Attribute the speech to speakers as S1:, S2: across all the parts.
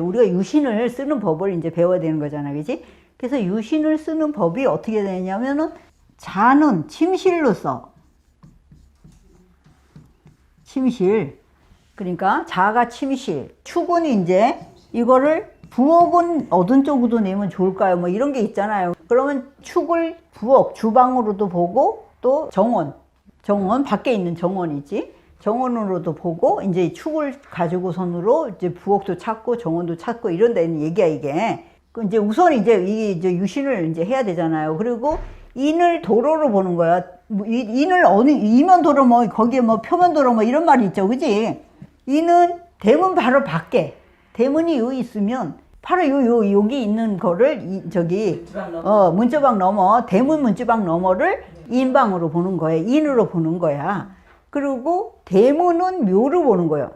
S1: 우리가 유신을 쓰는 법을 이제 배워야 되는 거잖아, 그지? 그래서 유신을 쓰는 법이 어떻게 되냐면은 자는 침실로 써. 침실. 그러니까 자가 침실. 축은 이제 이거를 부엌은 어떤 쪽으로 내면 좋을까요? 뭐 이런 게 있잖아요. 그러면 축을 부엌, 주방으로도 보고 또 정원 밖에 있는 정원이지. 정원으로도 보고 이제 축을 가지고 선으로 이제 부엌도 찾고 정원도 찾고 이런 데는 얘기야 이게. 이제 우선 이제 유신을 이제 해야 되잖아요. 그리고 인을 도로로 보는 거야. 인을 어느 이면 도로 뭐 거기에 뭐 표면 도로 뭐 이런 말이 있죠, 그지? 인은 대문 바로 밖에 대문이 여기 있으면 바로 여기 있는 거를 문지방 너머 대문 문지방 너머를 인방으로 보는 거예요. 인으로 보는 거야. 그리고 대문은 묘로 보는 거예요.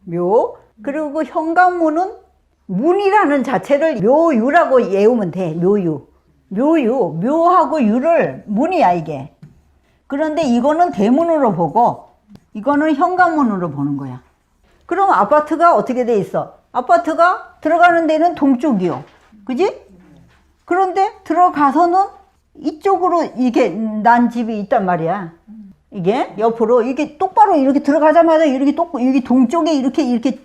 S1: 묘. 그리고 현관문은 문이라는 자체를 묘유라고 외우면 돼. 묘하고 유를 문이야 이게. 그런데 이거는 대문으로 보고 이거는 현관문으로 보는 거야. 그럼 아파트가 어떻게 돼 있어? 아파트가 들어가는 데는 동쪽이요. 그지? 그런데 들어가서는 이쪽으로 이게 난 집이 있단 말이야. 이게 옆으로 이게 똑바로 이렇게 들어가자마자 이렇게 여기 동쪽에 이렇게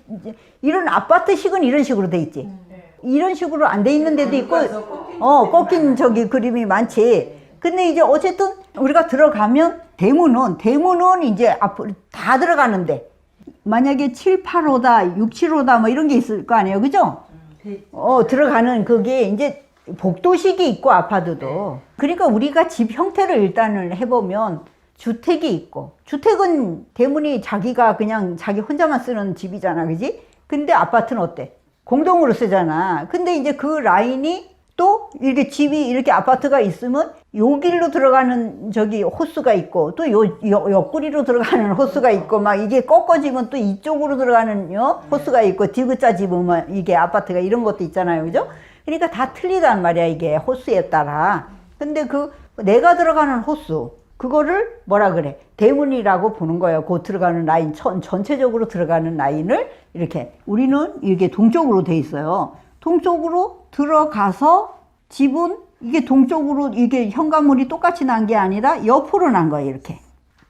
S1: 이런 아파트식은 이런 식으로 돼 있지. 이런 식으로 안 돼 있는 데도 있고 꺾인 그림이 많지. 근데 이제 어쨌든 우리가 들어가면 대문은 이제 앞으로 다 들어가는데 만약에 7, 8호다, 6, 7호다 뭐 이런 게 있을 거 아니에요. 그죠? 들어가는 그게 이제 복도식이 있고 아파트도. 그러니까 우리가 집 형태를 일단은 해보면 주택이 있고, 주택은 대문이 자기가 그냥 자기 혼자만 쓰는 집이잖아, 그지? 근데 아파트는 어때? 공동으로 쓰잖아. 근데 이제 그 라인이 또 이렇게 집이 이렇게 아파트가 있으면 요 길로 들어가는 호수가 있고 또 옆구리로 들어가는 호수가 있고 막 이게 꺾어지면 또 이쪽으로 들어가는 호수가 있고 디귿자 집으면 이게 아파트가 이런 것도 있잖아요, 그죠? 그러니까 다 틀리단 말이야 이게 호수에 따라. 근데 그 내가 들어가는 호수 그거를 뭐라 그래? 대문이라고 보는 거예요. 그 들어가는 라인, 전체적으로 들어가는 라인을 이렇게. 우리는 이게 동쪽으로 돼 있어요. 동쪽으로 들어가서 집은 이게 동쪽으로 이게 현관문이 똑같이 난 게 아니라 옆으로 난 거예요, 이렇게.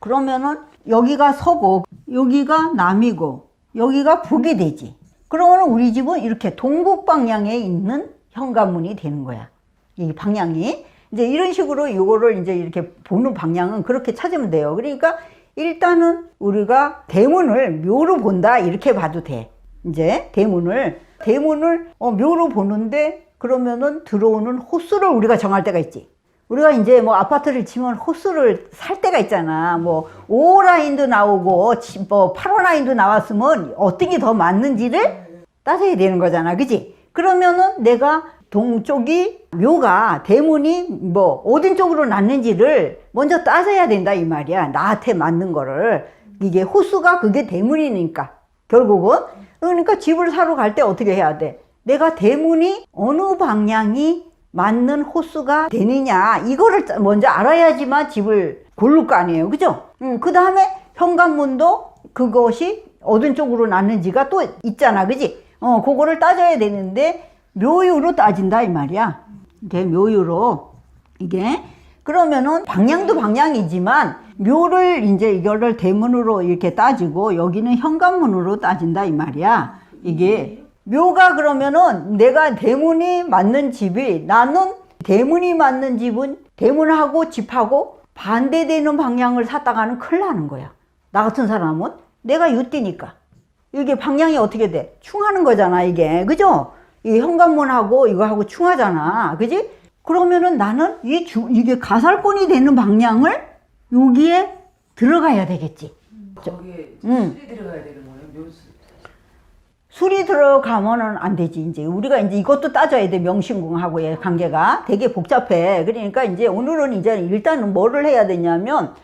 S1: 그러면은 여기가 서고, 여기가 남이고, 여기가 북이 되지. 그러면은 우리 집은 이렇게 동북 방향에 있는 현관문이 되는 거야. 이 방향이. 이제 이런 식으로 이거를 이제 이렇게 보는 방향은 그렇게 찾으면 돼요. 그러니까 일단은 우리가 대문을 묘로 본다 이렇게 봐도 돼. 이제 대문을 묘로 보는데 그러면은 들어오는 호수를 우리가 정할 때가 있지. 우리가 이제 뭐 아파트를 지면 호수를 살 때가 있잖아. 뭐 5호 라인도 나오고 뭐 8호 라인도 나왔으면 어떤 게 더 맞는지를 따져야 되는 거잖아, 그지? 그러면은 내가 동쪽이 묘가 대문이 뭐 어딘 쪽으로 났는지를 먼저 따져야 된다 이 말이야. 나한테 맞는 거를. 이게 호수가 그게 대문이니까 결국은. 그러니까 집을 사러 갈 때 어떻게 해야 돼? 내가 대문이 어느 방향이 맞는 호수가 되느냐 이거를 먼저 알아야지만 집을 고를 거 아니에요, 그죠? 그 다음에 현관문도 그것이 어떤 쪽으로 났는지가 또 있잖아, 그지? 그거를 따져야 되는데 묘유로 따진다 이 말이야. 이게 묘유로 이게 그러면은 방향도 방향이지만 묘를 이제 이거를 대문으로 이렇게 따지고 여기는 현관문으로 따진다 이 말이야. 이게 묘가 그러면은 내가 대문이 맞는 집이 나는 대문이 맞는 집은 대문하고 집하고 반대되는 방향을 샀다가는 큰일 나는 거야. 나 같은 사람은 내가 유띠니까 이게 방향이 어떻게 돼? 충하는 거잖아 이게, 그죠? 이 현관문하고 이거하고 충하잖아, 그지? 그러면은 나는 이게 가살권이 되는 방향을 여기에 들어가야 되겠지.
S2: 거기에 술이 들어가야 되는 거예요? 묘수.
S1: 술이 들어가면은 안 되지. 이제 우리가 이제 이것도 따져야 돼. 명신궁하고의 관계가 되게 복잡해. 그러니까 이제 오늘은 이제 일단은 뭐를 해야 되냐면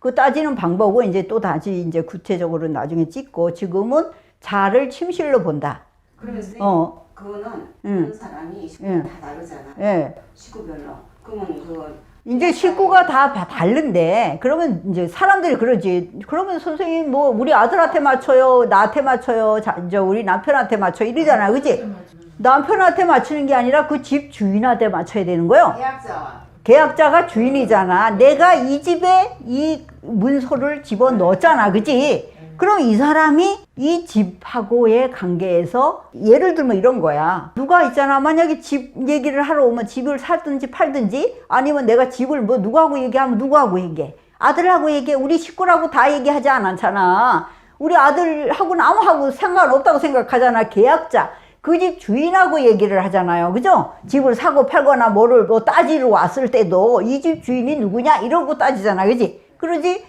S1: 그 따지는 방법은 이제 또 다시 이제 구체적으로 나중에 찍고 지금은 자를 침실로 본다.
S2: 그러면 선생님 그거는 그 사람이 식구가 다 다르잖아.
S1: 예.
S2: 식구별로. 그러면 그
S1: 이제 식구가 다 다른데, 그러면 이제 사람들이 그러지. 그러면 선생님, 뭐, 우리 아들한테 맞춰요, 나한테 맞춰요, 우리 남편한테 맞춰, 이러잖아. 그지? 남편한테 맞추는 게 아니라 그 집 주인한테 맞춰야 되는 거예요. 계약자가 주인이잖아. 내가 이 집에 이 문서를 집어 넣었잖아. 그지? 그럼 이 사람이 이 집하고의 관계에서 예를 들면 이런 거야. 누가 있잖아. 만약에 집 얘기를 하러 오면 집을 살든지 팔든지 아니면 내가 집을 뭐 누구하고 얘기하면 누구하고 얘기해. 아들하고 얘기해. 우리 식구라고 다 얘기하지 않잖아. 우리 아들하고는 아무하고 상관없다고 생각하잖아. 계약자. 그 집 주인하고 얘기를 하잖아요. 그죠? 집을 사고 팔거나 뭐를 뭐 따지러 왔을 때도 이 집 주인이 누구냐? 이러고 따지잖아. 그지? 그러지?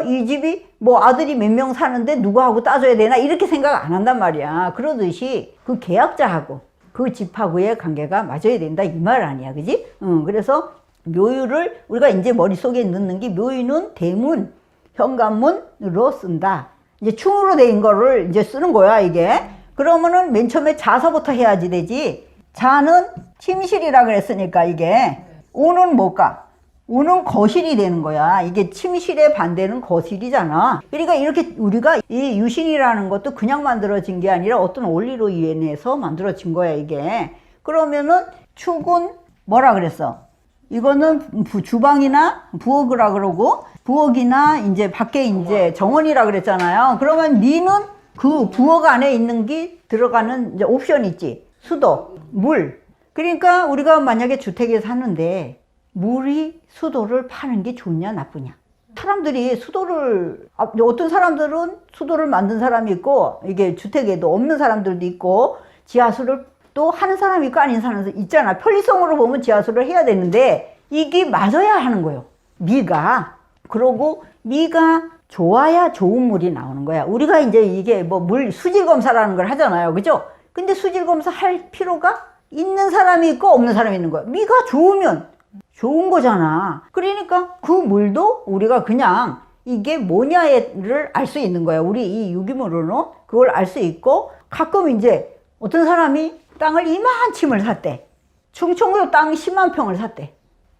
S1: 이 집이 뭐 아들이 몇 명 사는데 누구하고 따져야 되나? 이렇게 생각 안 한단 말이야. 그러듯이 그 계약자하고 그 집하고의 관계가 맞아야 된다. 이 말 아니야. 그지? 그래서 묘유를 우리가 이제 머릿속에 넣는 게 묘유는 대문, 현관문으로 쓴다. 이제 충으로 된 거를 이제 쓰는 거야, 이게. 그러면은 맨 처음에 자서부터 해야지 되지. 자는 침실이라 그랬으니까 이게. 오는 뭘까? 오는 거실이 되는 거야. 이게 침실의 반대는 거실이잖아. 그러니까 이렇게 우리가 이 유신이라는 것도 그냥 만들어진 게 아니라 어떤 원리로 인해서 만들어진 거야, 이게. 그러면은 축은 뭐라 그랬어? 이거는 주방이나 부엌이라 그러고, 부엌이나 이제 밖에 이제 정원이라 그랬잖아요. 그러면 미는 그 부엌 안에 있는 게 들어가는 이제 옵션 있지. 수도, 물. 그러니까 우리가 만약에 주택에 사는데 물이 수도를 파는 게 좋냐 나쁘냐. 사람들이 수도를, 어떤 사람들은 수도를 만든 사람이 있고, 이게 주택에도 없는 사람들도 있고, 지하수를 또 하는 사람이 있고 아닌 사람도 있잖아. 편리성으로 보면 지하수를 해야 되는데 이게 맞아야 하는 거예요. 미가. 그러고 미가 좋아야 좋은 물이 나오는 거야. 우리가 이제 이게 뭐 물 수질 검사라는 걸 하잖아요. 그죠? 근데 수질 검사 할 필요가 있는 사람이 있고 없는 사람이 있는 거야. 미가 좋으면 좋은 거잖아. 그러니까 그 물도 우리가 그냥 이게 뭐냐를 알 수 있는 거야. 우리 이 유기물로는 그걸 알 수 있고, 가끔 이제 어떤 사람이 땅을 이만침을 샀대. 충청도 땅 10만 평을 샀대.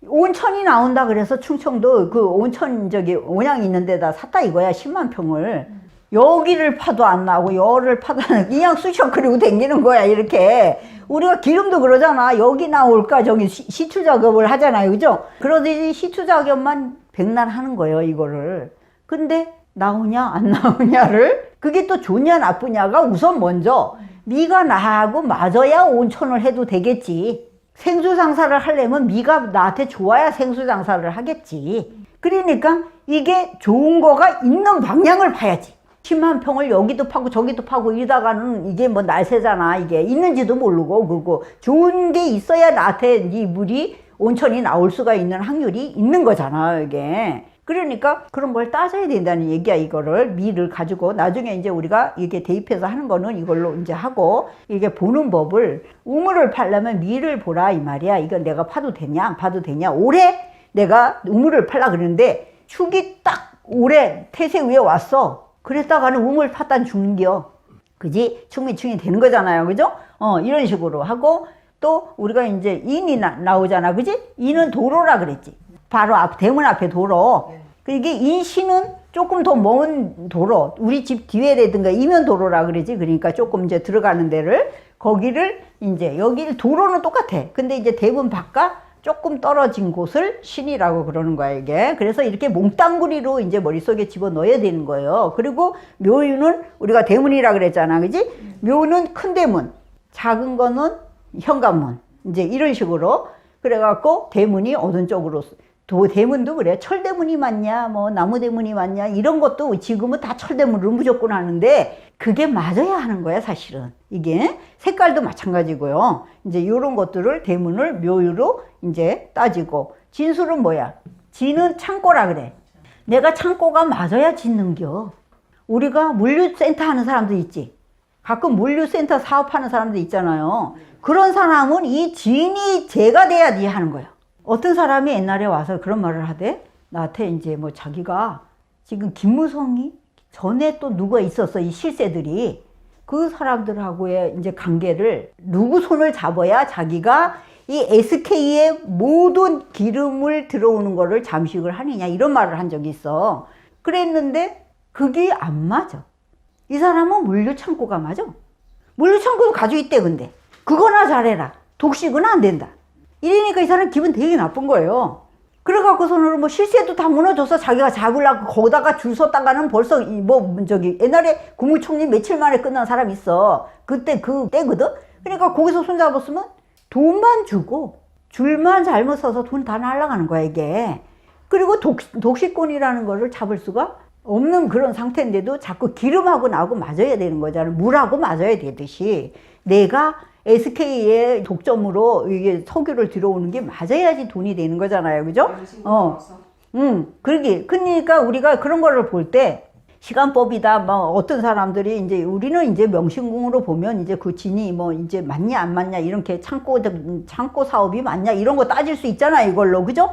S1: 온천이 나온다 그래서 충청도 그 온천 온양이 있는 데다 샀다 이거야. 10만 평을. 여기를 파도 안 나고 열을 파도 안 나고 그냥 쑤셔그리고 댕기는 거야, 이렇게. 우리가 기름도 그러잖아. 여기 나올까 저기 시추 작업을 하잖아요. 그죠? 그러듯이 시추 작업만 백날 하는 거예요, 이거를. 근데 나오냐 안 나오냐를, 그게 또 좋냐 나쁘냐가 우선 먼저 미가 나하고 맞아야 온천을 해도 되겠지. 생수장사를 하려면 미가 나한테 좋아야 생수장사를 하겠지. 그러니까 이게 좋은 거가 있는 방향을 봐야지. 10만 평을 여기도 파고 저기도 파고 이러다가는 이게 뭐 날새잖아. 이게 있는지도 모르고. 그거 좋은 게 있어야 나한테 이 물이 온천이 나올 수가 있는 확률이 있는 거잖아, 이게. 그러니까 그런 걸 따져야 된다는 얘기야. 이거를 미를 가지고 나중에 이제 우리가 이게 대입해서 하는 거는 이걸로 이제 하고, 이게 보는 법을, 우물을 팔려면 미를 보라 이 말이야. 이건 내가 파도 되냐 안 파도 되냐. 올해 내가 우물을 팔라 그러는데 축이 딱 올해 태세 위에 왔어. 그랬다가는 우물 팠단 죽는겨. 그지? 충미충이 되는 거잖아요. 그죠? 이런 식으로 하고, 또 우리가 이제 인이 나오잖아. 그지? 인은 도로라 그랬지. 바로 대문 앞에 도로. 이게 인시는 조금 더 먼 도로. 우리 집 뒤에라든가 이면 도로라 그러지. 그러니까 조금 이제 들어가는 데를, 거기를 이제, 여기 도로는 똑같아. 근데 이제 대문 바깥 조금 떨어진 곳을 신이라고 그러는 거야, 이게. 그래서 이렇게 몽땅구리로 이제 머릿속에 집어 넣어야 되는 거예요. 그리고 묘유는 우리가 대문이라 그랬잖아. 그지? 묘는 큰 대문, 작은 거는 현관문. 이제 이런 식으로. 그래갖고 대문이 어느 쪽으로, 대문도 그래. 철대문이 맞냐, 뭐 나무대문이 맞냐, 이런 것도 지금은 다 철대문으로 무조건 하는데 그게 맞아야 하는 거야, 사실은. 이게 색깔도 마찬가지고요. 이제 이런 것들을 대문을 묘유로 이제 따지고. 진술은 뭐야? 진은 창고라 그래. 내가 창고가 맞아야 짓는겨. 우리가 물류센터 하는 사람도 있지. 가끔 물류센터 사업하는 사람도 있잖아요. 그런 사람은 이 진이 제가 돼야지 하는 거야. 어떤 사람이 옛날에 와서 그런 말을 하대. 나한테 이제 뭐 자기가 지금 김무성이 전에 또 누가 있었어, 이 실세들이. 그 사람들하고의 이제 관계를 누구 손을 잡아야 자기가 이 SK의 모든 기름을 들어오는 거를 잠식을 하느냐 이런 말을 한 적이 있어. 그랬는데 그게 안 맞아. 이 사람은 물류창고가 맞아. 물류창고도 가지고 있대. 근데 그거나 잘해라. 독식은 안 된다. 이러니까 이 사람 기분 되게 나쁜 거예요. 그래갖고서는 뭐 실세도 다 무너져서 자기가 잡으려고 거기다가 줄 섰다가는 벌써 옛날에 국무총리 며칠 만에 끝난 사람 있어. 그때 그 때거든. 그러니까 거기서 손잡았으면 돈만 주고 줄만 잘못 서서 돈 다 날아가는 거야 이게. 그리고 독식권이라는 거를 잡을 수가 없는 그런 상태인데도 자꾸 기름하고 나하고 맞아야 되는 거잖아. 물하고 맞아야 되듯이 내가 SK의 독점으로 이게 석유를 들어오는 게 맞아야지 돈이 되는 거잖아요. 그죠? 그러니까 우리가 그런 거를 볼 때 시간법이다. 뭐 어떤 사람들이 이제 우리는 이제 명신공으로 보면 이제 그 진이 뭐 이제 맞냐 안 맞냐 이렇게 창고 사업이 맞냐 이런 거 따질 수 있잖아 이걸로. 그죠?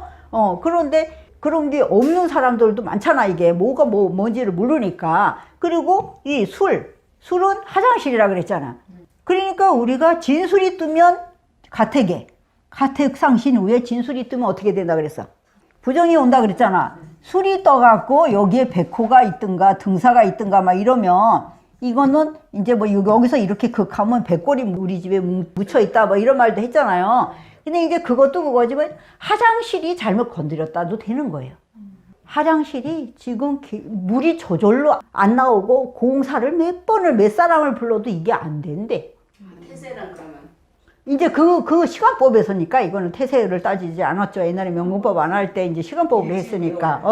S1: 그런데 그런 게 없는 사람들도 많잖아. 이게 뭐가 뭔지를 모르니까. 그리고 이 술은 화장실이라 그랬잖아. 그러니까 우리가 진술이 뜨면 가택상신 후에 진술이 뜨면 어떻게 된다 그랬어? 부정이 온다 그랬잖아. 술이 떠갖고 여기에 백호가 있든가 등사가 있든가 막 이러면 이거는 이제 뭐 여기서 이렇게 극하면 백골이 우리 집에 묻혀 있다 뭐 이런 말도 했잖아요. 근데 이제 그것도 그거지만 화장실이 잘못 건드렸다도 되는 거예요. 화장실이 지금 물이 저절로 안 나오고 공사를 몇 사람을 불러도 이게 안 된대.
S3: 태세란 그러면?
S1: 이제 그 시간법에서니까 이거는 태세를 따지지 않았죠. 옛날에 명문법 안 할 때 이제 시간법으로 했으니까.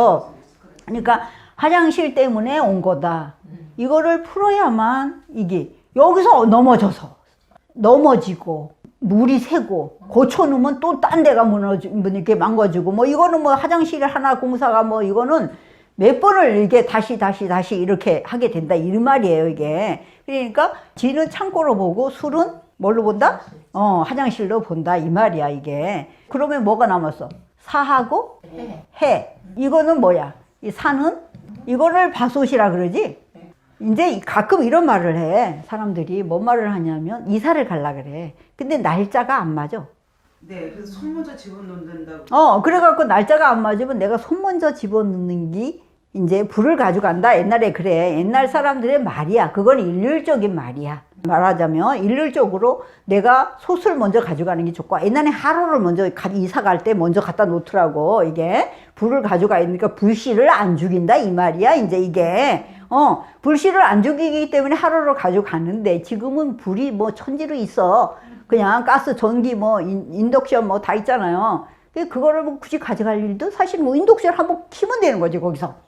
S1: 그러니까 화장실 때문에 온 거다. 이거를 풀어야만 이게 여기서 넘어지고 물이 새고 고쳐놓으면 또 딴 데가 이렇게 망가지고 뭐 이거는 뭐 화장실 하나 공사가 뭐 이거는 몇 번을 이게 다시 이렇게 하게 된다 이 말이에요 이게. 그러니까 진은 창고로 보고 술은 뭘로 본다? 화장실로 본다 이 말이야 이게. 그러면 뭐가 남았어? 사하고 해. 이거는 뭐야? 이 사는 이거를 바솥이라 그러지. 이제 가끔 이런 말을 해. 사람들이 뭔 말을 하냐면 이사를 갈라 그래. 근데 날짜가 안 맞아.
S2: 네, 그래서 손 먼저 집어넣는다고.
S1: 그래갖고 날짜가 안 맞으면 내가 손 먼저 집어넣는 게 이제 불을 가져간다. 옛날에 그래. 옛날 사람들의 말이야. 그건 일률적인 말이야. 말하자면 일률적으로 내가 솥을 먼저 가져가는 게 좋고, 옛날에 하루를 먼저 이사 갈 때 먼저 갖다 놓더라고. 이게 불을 가져가니까 불씨를 안 죽인다 이 말이야. 이제 이게 불씨를 안 죽이기 때문에 하루를 가져가는데 지금은 불이 뭐 천지로 있어. 그냥 가스, 전기, 뭐 인덕션 뭐 다 있잖아요. 그거를 뭐 굳이 가져갈 일도 사실 뭐 인덕션 한번 키면 되는 거지 거기서.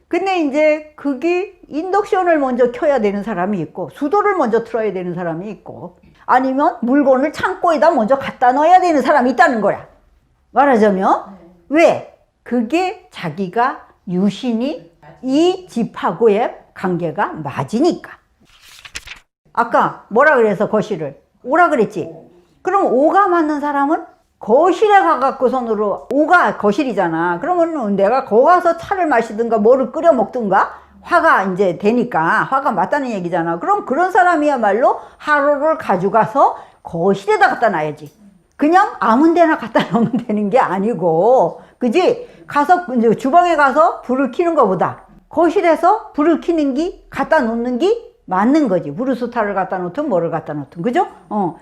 S1: 근데 이제 그게 인덕션을 먼저 켜야 되는 사람이 있고 수도를 먼저 틀어야 되는 사람이 있고 아니면 물건을 창고에다 먼저 갖다 넣어야 되는 사람이 있다는 거야. 말하자면 왜? 그게 자기가 유신이 이 집하고의 관계가 맞으니까. 아까 뭐라 그래서 거실을 오라 그랬지. 그럼 오가 맞는 사람은 거실에 가갖고선으로 오가 거실이잖아. 그러면 내가 거기 가서 차를 마시든가 뭐를 끓여 먹든가 화가 이제 되니까 화가 맞다는 얘기잖아. 그럼 그런 사람이야말로 하루를 가져가서 거실에다 갖다 놔야지. 그냥 아무 데나 갖다 놓으면 되는 게 아니고, 그지? 가서 이제 주방에 가서 불을 켜는 것보다 거실에서 불을 켜는 게 갖다 놓는 게 맞는 거지. 브루스타를 갖다 놓든 뭐를 갖다 놓든. 그죠?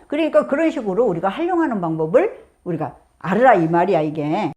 S1: 그러니까 그런 식으로 우리가 활용하는 방법을 우리가 알으라 이 말이야 이게.